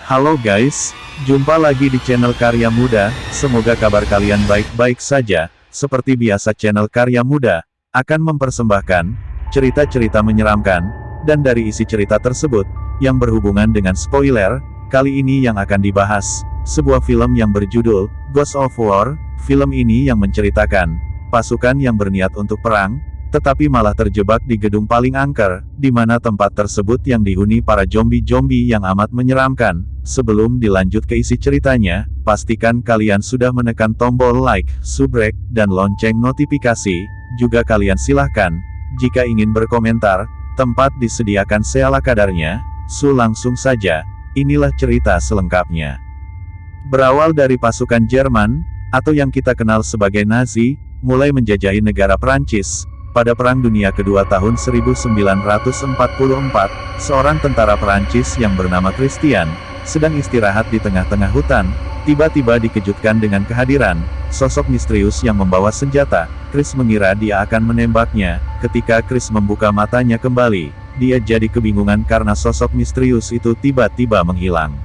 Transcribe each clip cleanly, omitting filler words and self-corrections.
Halo guys, jumpa lagi di channel Karya Muda, semoga kabar kalian baik-baik saja. Seperti biasa channel Karya Muda akan mempersembahkan cerita-cerita menyeramkan, dan dari isi cerita tersebut, yang berhubungan dengan spoiler, kali ini yang akan dibahas, sebuah film yang berjudul Ghost of War. Film ini yang menceritakan pasukan yang berniat untuk perang, tetapi malah terjebak di gedung paling angker, di mana tempat tersebut yang dihuni para zombie-zombie yang amat menyeramkan. Sebelum dilanjut ke isi ceritanya, pastikan kalian sudah menekan tombol like, subrek, dan lonceng notifikasi. Juga kalian silahkan, jika ingin berkomentar, tempat disediakan seala kadarnya. Langsung saja, inilah cerita selengkapnya. Berawal dari pasukan Jerman, atau yang kita kenal sebagai Nazi, mulai menjajahi negara Prancis. Pada Perang Dunia Kedua tahun 1944, seorang tentara Perancis yang bernama Christian, sedang istirahat di tengah-tengah hutan, tiba-tiba dikejutkan dengan kehadiran sosok misterius yang membawa senjata. Chris mengira dia akan menembaknya. Ketika Chris membuka matanya kembali, dia jadi kebingungan karena sosok misterius itu tiba-tiba menghilang.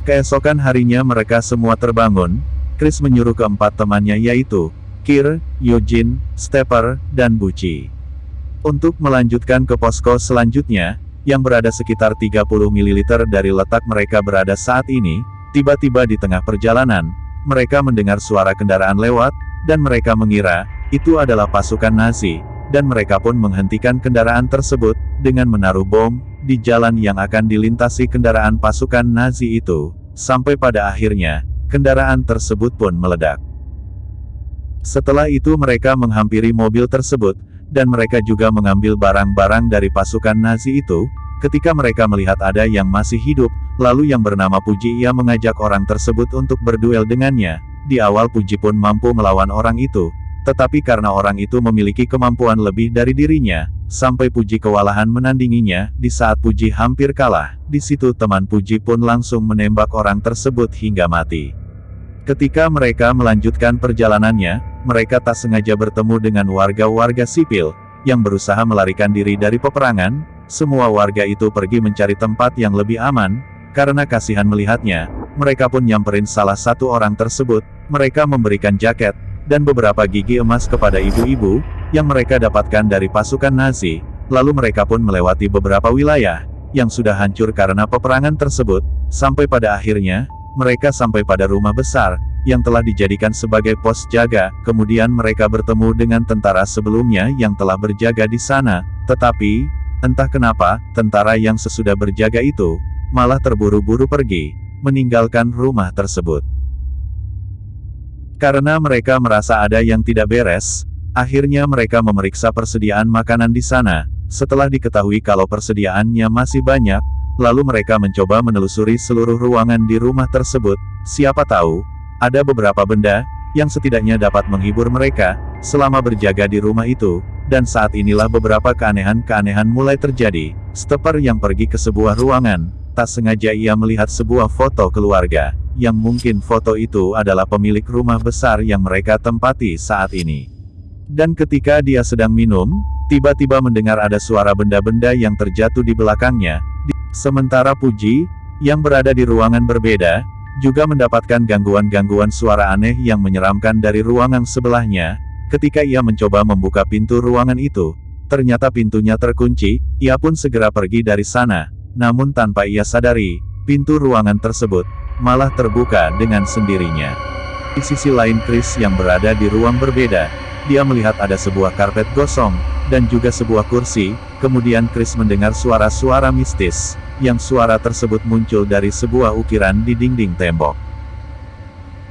Keesokan harinya mereka semua terbangun. Chris menyuruh keempat temannya yaitu Kir, Eugene, Stepper, dan Buci untuk melanjutkan ke posko selanjutnya, yang berada sekitar 30 ml dari letak mereka berada saat ini. Tiba-tiba di tengah perjalanan, mereka mendengar suara kendaraan lewat, dan mereka mengira itu adalah pasukan Nazi, dan mereka pun menghentikan kendaraan tersebut, dengan menaruh bom di jalan yang akan dilintasi kendaraan pasukan Nazi itu, sampai pada akhirnya, kendaraan tersebut pun meledak. Setelah itu mereka menghampiri mobil tersebut, dan mereka juga mengambil barang-barang dari pasukan Nazi itu. Ketika mereka melihat ada yang masih hidup, lalu yang bernama Puji ia mengajak orang tersebut untuk berduel dengannya. Di awal Puji pun mampu melawan orang itu, tetapi karena orang itu memiliki kemampuan lebih dari dirinya, sampai Puji kewalahan menandinginya. Di saat Puji hampir kalah, di situ teman Puji pun langsung menembak orang tersebut hingga mati. Ketika mereka melanjutkan perjalanannya, mereka tak sengaja bertemu dengan warga-warga sipil, yang berusaha melarikan diri dari peperangan. Semua warga itu pergi mencari tempat yang lebih aman, karena kasihan melihatnya. Mereka pun nyamperin salah satu orang tersebut. Mereka memberikan jaket, dan beberapa gigi emas kepada ibu-ibu, yang mereka dapatkan dari pasukan Nazi. Lalu mereka pun melewati beberapa wilayah, yang sudah hancur karena peperangan tersebut, sampai pada akhirnya, mereka sampai pada rumah besar, yang telah dijadikan sebagai pos jaga. Kemudian mereka bertemu dengan tentara sebelumnya yang telah berjaga di sana, tetapi, entah kenapa, tentara yang sesudah berjaga itu, malah terburu-buru pergi, meninggalkan rumah tersebut. Karena mereka merasa ada yang tidak beres, akhirnya mereka memeriksa persediaan makanan di sana. Setelah diketahui kalau persediaannya masih banyak, lalu mereka mencoba menelusuri seluruh ruangan di rumah tersebut. Siapa tahu, ada beberapa benda, yang setidaknya dapat menghibur mereka, selama berjaga di rumah itu. Dan saat inilah beberapa keanehan-keanehan mulai terjadi. Stepper yang pergi ke sebuah ruangan, tak sengaja ia melihat sebuah foto keluarga, yang mungkin foto itu adalah pemilik rumah besar yang mereka tempati saat ini. Dan ketika dia sedang minum, tiba-tiba mendengar ada suara benda-benda yang terjatuh di belakangnya. Sementara Puji, yang berada di ruangan berbeda, juga mendapatkan gangguan-gangguan suara aneh yang menyeramkan dari ruangan sebelahnya. Ketika ia mencoba membuka pintu ruangan itu, ternyata pintunya terkunci. Ia pun segera pergi dari sana. Namun tanpa ia sadari, pintu ruangan tersebut malah terbuka dengan sendirinya. Di sisi lain Chris yang berada di ruang berbeda, dia melihat ada sebuah karpet gosong, dan juga sebuah kursi. Kemudian Chris mendengar suara-suara mistis, yang suara tersebut muncul dari sebuah ukiran di dinding tembok.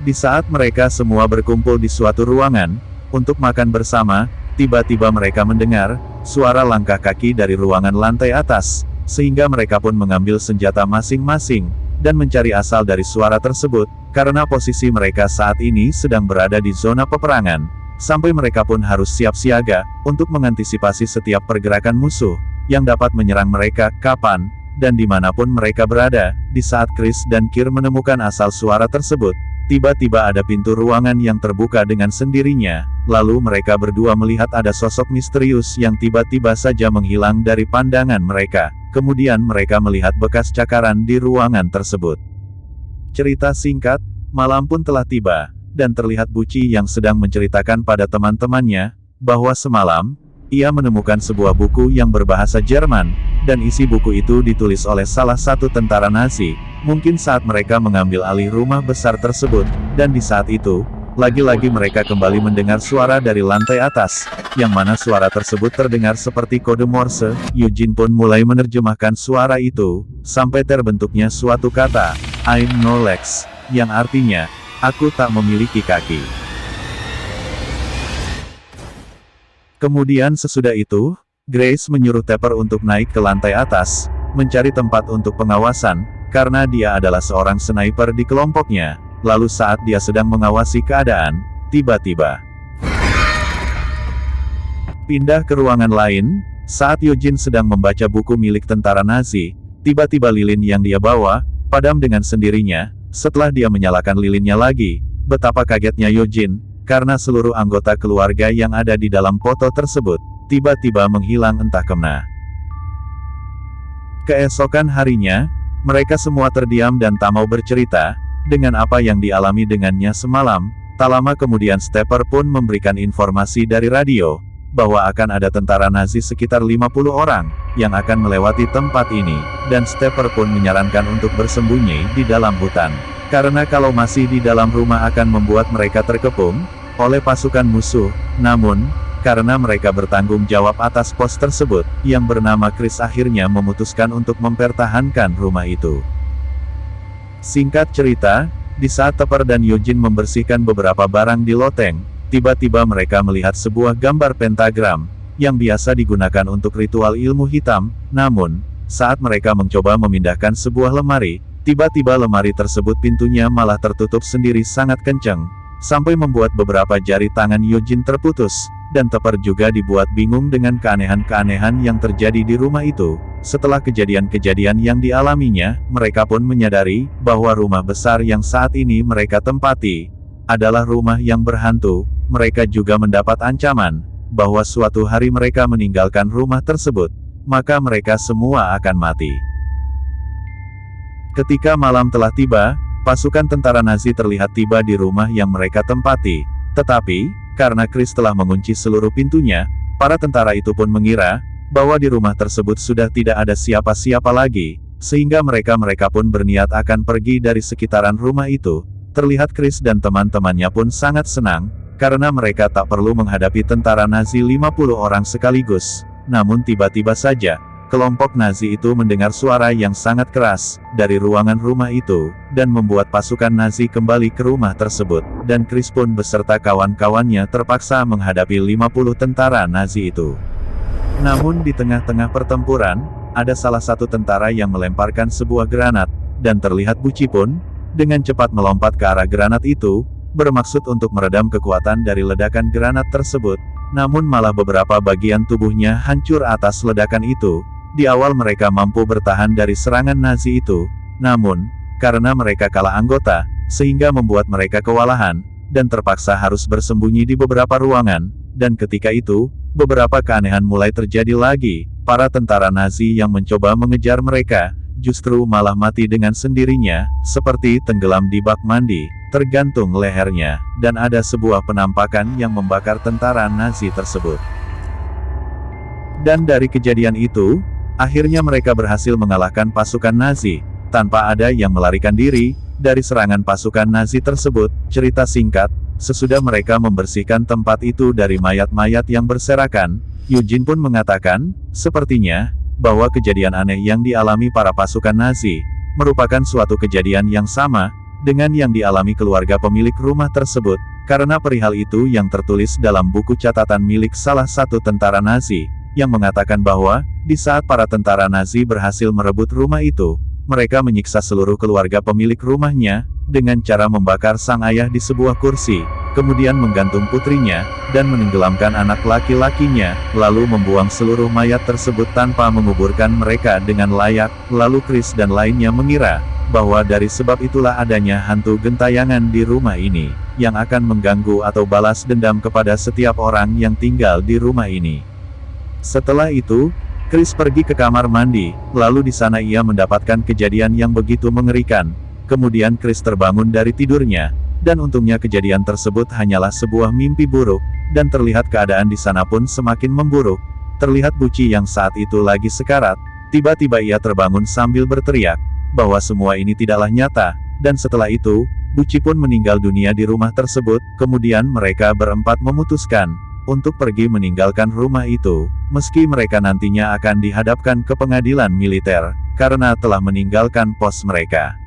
Di saat mereka semua berkumpul di suatu ruangan, untuk makan bersama, tiba-tiba mereka mendengar suara langkah kaki dari ruangan lantai atas, sehingga mereka pun mengambil senjata masing-masing, dan mencari asal dari suara tersebut, karena posisi mereka saat ini sedang berada di zona peperangan, sampai mereka pun harus siap siaga, untuk mengantisipasi setiap pergerakan musuh, yang dapat menyerang mereka, kapan, dan dimanapun mereka berada. Di saat Chris dan Kir menemukan asal suara tersebut, tiba-tiba ada pintu ruangan yang terbuka dengan sendirinya, lalu mereka berdua melihat ada sosok misterius yang tiba-tiba saja menghilang dari pandangan mereka. kemudian mereka melihat bekas cakaran di ruangan tersebut. Cerita singkat, malam pun telah tiba, dan terlihat Buci yang sedang menceritakan pada teman-temannya, bahwa semalam, ia menemukan sebuah buku yang berbahasa Jerman, dan isi buku itu ditulis oleh salah satu tentara Nazi, mungkin saat mereka mengambil alih rumah besar tersebut, dan di saat itu, lagi-lagi mereka kembali mendengar suara dari lantai atas, yang mana suara tersebut terdengar seperti kode Morse. Eugene pun mulai menerjemahkan suara itu, sampai terbentuknya suatu kata, I'm no legs, yang artinya, aku tak memiliki kaki. Kemudian sesudah itu, Grace menyuruh Tepper untuk naik ke lantai atas, mencari tempat untuk pengawasan, karena dia adalah seorang sniper di kelompoknya. Lalu saat dia sedang mengawasi keadaan, tiba-tiba pindah ke ruangan lain. Saat Eugene sedang membaca buku milik tentara Nazi, tiba-tiba lilin yang dia bawa padam dengan sendirinya. Setelah dia menyalakan lilinnya lagi, betapa kagetnya Eugene, karena seluruh anggota keluarga yang ada di dalam foto tersebut, tiba-tiba menghilang entah kemana. Keesokan harinya, mereka semua terdiam dan tak mau bercerita, dengan apa yang dialami dengannya semalam. Tak lama kemudian Stepper pun memberikan informasi dari radio, bahwa akan ada tentara Nazi sekitar 50 orang, yang akan melewati tempat ini, dan Stepper pun menyarankan untuk bersembunyi di dalam hutan. Karena kalau masih di dalam rumah akan membuat mereka terkepung oleh pasukan musuh. Namun, karena mereka bertanggung jawab atas pos tersebut, yang bernama Chris akhirnya memutuskan untuk mempertahankan rumah itu. Singkat cerita, di saat Tepper dan Eugene membersihkan beberapa barang di loteng, tiba-tiba mereka melihat sebuah gambar pentagram, yang biasa digunakan untuk ritual ilmu hitam. Namun, saat mereka mencoba memindahkan sebuah lemari, tiba-tiba lemari tersebut pintunya malah tertutup sendiri sangat kencang, sampai membuat beberapa jari tangan Eugene terputus, dan Tepper juga dibuat bingung dengan keanehan-keanehan yang terjadi di rumah itu. Setelah kejadian-kejadian yang dialaminya, mereka pun menyadari bahwa rumah besar yang saat ini mereka tempati adalah rumah yang berhantu. Mereka juga mendapat ancaman bahwa suatu hari mereka meninggalkan rumah tersebut, maka mereka semua akan mati. Ketika malam telah tiba, pasukan tentara Nazi terlihat tiba di rumah yang mereka tempati. Tetapi, karena Chris telah mengunci seluruh pintunya, para tentara itu pun mengira bahwa di rumah tersebut sudah tidak ada siapa-siapa lagi, sehingga mereka pun berniat akan pergi dari sekitaran rumah itu. Terlihat Chris dan teman-temannya pun sangat senang, karena mereka tak perlu menghadapi tentara Nazi 50 orang sekaligus. Namun tiba-tiba saja, kelompok Nazi itu mendengar suara yang sangat keras dari ruangan rumah itu, dan membuat pasukan Nazi kembali ke rumah tersebut, dan Chris pun beserta kawan-kawannya terpaksa menghadapi 50 tentara Nazi itu. Namun di tengah-tengah pertempuran, ada salah satu tentara yang melemparkan sebuah granat, dan terlihat Buci pun dengan cepat melompat ke arah granat itu, bermaksud untuk meredam kekuatan dari ledakan granat tersebut. Namun malah beberapa bagian tubuhnya hancur atas ledakan itu. Di awal mereka mampu bertahan dari serangan Nazi itu, namun, karena mereka kalah anggota, sehingga membuat mereka kewalahan, dan terpaksa harus bersembunyi di beberapa ruangan, dan ketika itu, beberapa keanehan mulai terjadi lagi. Para tentara Nazi yang mencoba mengejar mereka, justru malah mati dengan sendirinya, seperti tenggelam di bak mandi, tergantung lehernya, dan ada sebuah penampakan yang membakar tentara Nazi tersebut. Dan dari kejadian itu, akhirnya mereka berhasil mengalahkan pasukan Nazi, tanpa ada yang melarikan diri dari serangan pasukan Nazi tersebut. Cerita singkat, sesudah mereka membersihkan tempat itu dari mayat-mayat yang berserakan, Eugene pun mengatakan, sepertinya, bahwa kejadian aneh yang dialami para pasukan Nazi, merupakan suatu kejadian yang sama, dengan yang dialami keluarga pemilik rumah tersebut, karena perihal itu yang tertulis dalam buku catatan milik salah satu tentara Nazi, yang mengatakan bahwa, di saat para tentara Nazi berhasil merebut rumah itu, mereka menyiksa seluruh keluarga pemilik rumahnya, dengan cara membakar sang ayah di sebuah kursi, kemudian menggantung putrinya, dan menenggelamkan anak laki-lakinya, lalu membuang seluruh mayat tersebut tanpa menguburkan mereka dengan layak. Lalu Chris dan lainnya mengira, bahwa dari sebab itulah adanya hantu gentayangan di rumah ini, yang akan mengganggu atau balas dendam kepada setiap orang yang tinggal di rumah ini. Setelah itu, Chris pergi ke kamar mandi, lalu di sana ia mendapatkan kejadian yang begitu mengerikan. Kemudian Chris terbangun dari tidurnya, dan untungnya kejadian tersebut hanyalah sebuah mimpi buruk, dan terlihat keadaan di sana pun semakin memburuk. Terlihat Buci yang saat itu lagi sekarat, tiba-tiba ia terbangun sambil berteriak, bahwa semua ini tidaklah nyata, dan setelah itu, Buci pun meninggal dunia di rumah tersebut. Kemudian mereka berempat memutuskan untuk pergi meninggalkan rumah itu, meski mereka nantinya akan dihadapkan ke pengadilan militer, karena telah meninggalkan pos mereka.